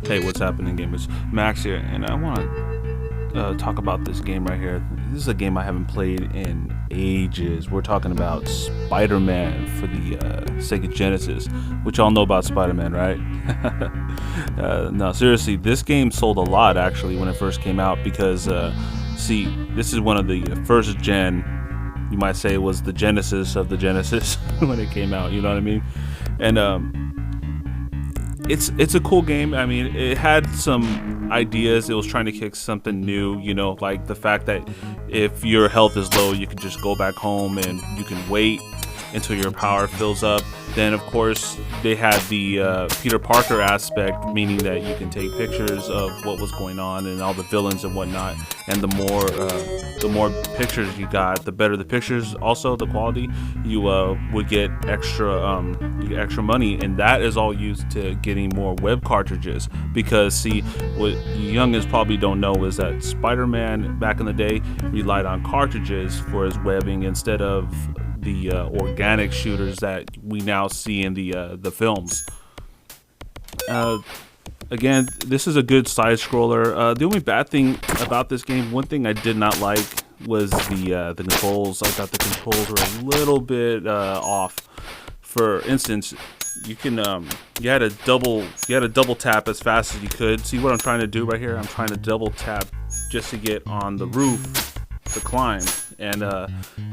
Hey, what's happening, gamers? Max here, and I want to talk about this game right here. This is a game I haven't played in ages. We're talking about Spider-Man for the Sega Genesis, which y'all know about Spider-Man, right? No, seriously, this game sold a lot actually when it first came out because, see, this is one of the first gen. You might say it was the Genesis of the Genesis when it came out. You know what I mean? And it's a cool game. I mean, it had some ideas. It was trying to kick something new, like the fact that if your health is low, you can just go back home and you can wait until your power fills up. Then, of course, they had the Peter Parker aspect, meaning that you can take pictures of what was going on and all the villains and whatnot. And the more pictures you got, the better the pictures. Also, the quality, you would get extra money, and that is all used to getting more web cartridges. Because see, what youngins probably don't know is that Spider-Man back in the day relied on cartridges for his webbing instead of the organic shooters that we now see in the films. Again, this is a good side scroller. The only bad thing about this game, one thing I did not like, was the controls. I thought the controls were a little bit off. For instance, you had a double tap as fast as you could. See what I'm trying to do right here? I'm trying to double tap just to get on the roof to climb, and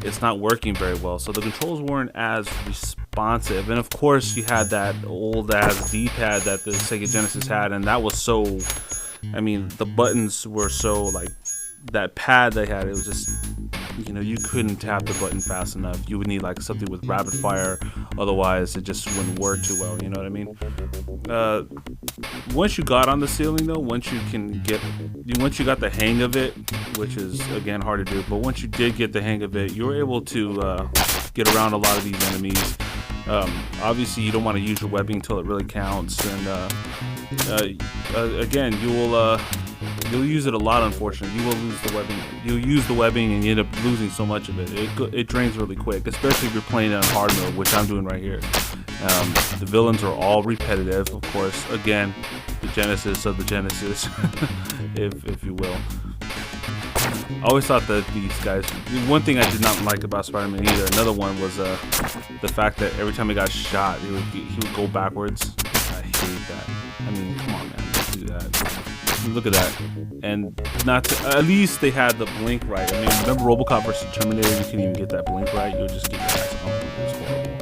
it's not working very well. So the controls weren't as responsive, and of course you had that old ass D-pad that the Sega Genesis had, and that was so, I mean, the buttons were so, like, that pad they had, it was just, you couldn't tap the button fast enough. You would need like something with rapid fire, otherwise it just wouldn't work too well, you know what I mean? Once you got on the ceiling though, once you got the hang of it, which is again hard to do, but once you did get the hang of it, you were able to get around a lot of these enemies. Obviously you don't want to use your webbing until it really counts, and again, you'll use it a lot. Unfortunately, you will lose the webbing. You'll use the webbing and you end up losing so much of it. It drains really quick, especially if you're playing on hard mode, which I'm doing right here. The villains are all repetitive, of course. Again, the Genesis of the Genesis, if you will. I always thought that these guys. One thing I did not like about Spider-Man either. Another one was the fact that every time he got shot, he would go backwards. I hate that. I mean, come on, man, don't do that. Look at that. And at least they had the blink right. I mean, remember RoboCop versus Terminator? You couldn't even get that blink right. You would just get your ass on. It was horrible.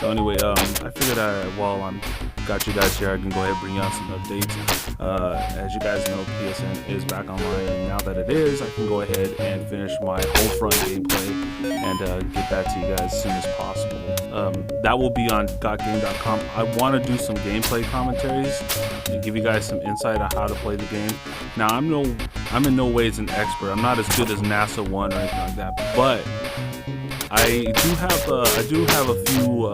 So anyway, I figured while I'm got you guys here, I can go ahead and bring you on some updates. As you guys know, PSN is back online, and now that it is, I can go ahead and finish my Homefront gameplay and get that to you guys as soon as possible. That will be on gotgame.com. I want to do some gameplay commentaries and give you guys some insight on how to play the game. Now, I'm in no ways an expert. I'm not as good as NASA 1 or anything like that, but I do have a few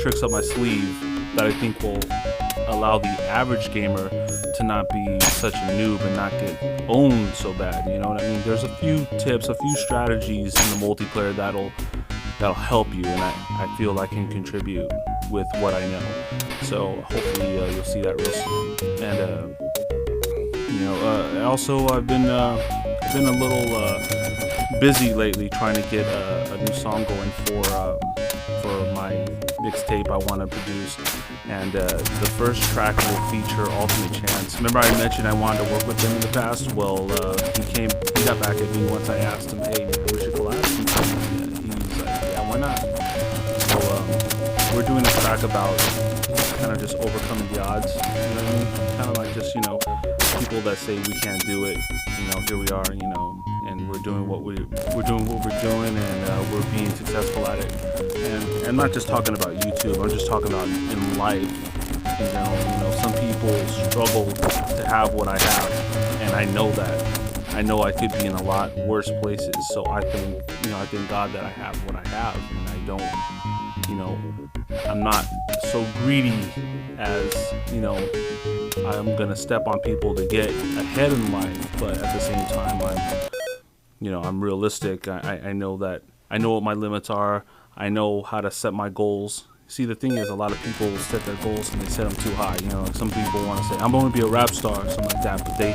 tricks up my sleeve that I think will allow the average gamer to not be such a noob and not get owned so bad. You know what I mean? There's a few tips, a few strategies in the multiplayer that'll help you, and I feel I can contribute with what I know. So hopefully you'll see that real soon. And also I've been a little busy lately trying to get a new song going for my mixtape I want to produce, and the first track will feature Ultimate Chance. Remember I mentioned I wanted to work with him in the past? Well, he got back at me once I asked him, hey, we should collab. He's like, yeah, why not? So we're doing a track about kind of just overcoming the odds, you know what I mean? Kind of like just, people that say we can't do it, here we are, and we're doing what we're doing, and we're being successful at it. And I'm not just talking about YouTube, I'm just talking about in life in general. Some people struggle to have what I have, and I know that. I know I could be in a lot worse places, so I thank God that I have what I have, and I don't, I'm not so greedy as, I'm gonna step on people to get ahead in life, but at the same time, I'm realistic. I know that I know what my limits are. I know how to set my goals, See, the thing is, a lot of people set their goals and they set them too high. You know, like some people want to say, I'm going to be a rap star or something like that, but they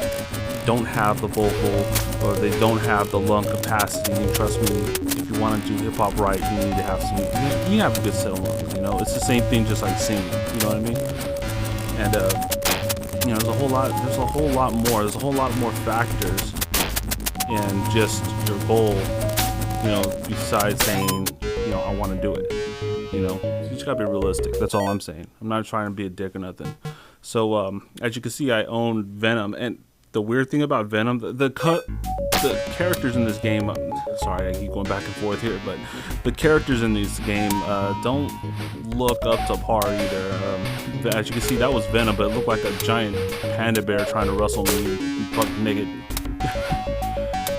don't have the vocal or they don't have the lung capacity. And trust me, if you want to do hip hop right, you need to have you have a good set of lungs. You know, it's the same thing, just like singing. You know what I mean? And you know, there's a whole lot more. There's a whole lot more factors in just your goal. You know, besides saying, you know, I want to do it. You know, you just gotta be realistic. That's all I'm saying. I'm not trying to be a dick or nothing. So, as you can see, I own Venom, and the weird thing about Venom, the characters in this game. Sorry, I keep going back and forth here, but the characters in this game don't look up to par either. As you can see, that was Venom, but it looked like a giant panda bear trying to wrestle me buck naked.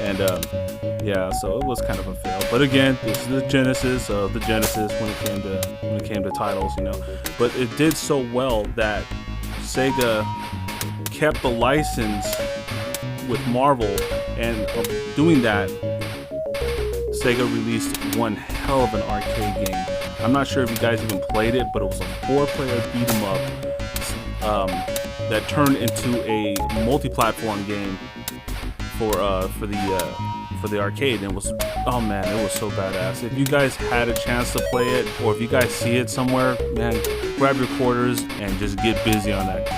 And yeah, so it was kind of a fail. But again, this is the genesis of the Genesis when it came to titles, you know. But it did so well that Sega kept the license with Marvel, and doing that, Sega released one hell of an arcade game. I'm not sure if you guys even played it, but it was a 4-player beat 'em up that turned into a multi-platform game for the arcade, and it was, oh man, it was so badass. If you guys had a chance to play it, or if you guys see it somewhere, man, grab your quarters and just get busy on that.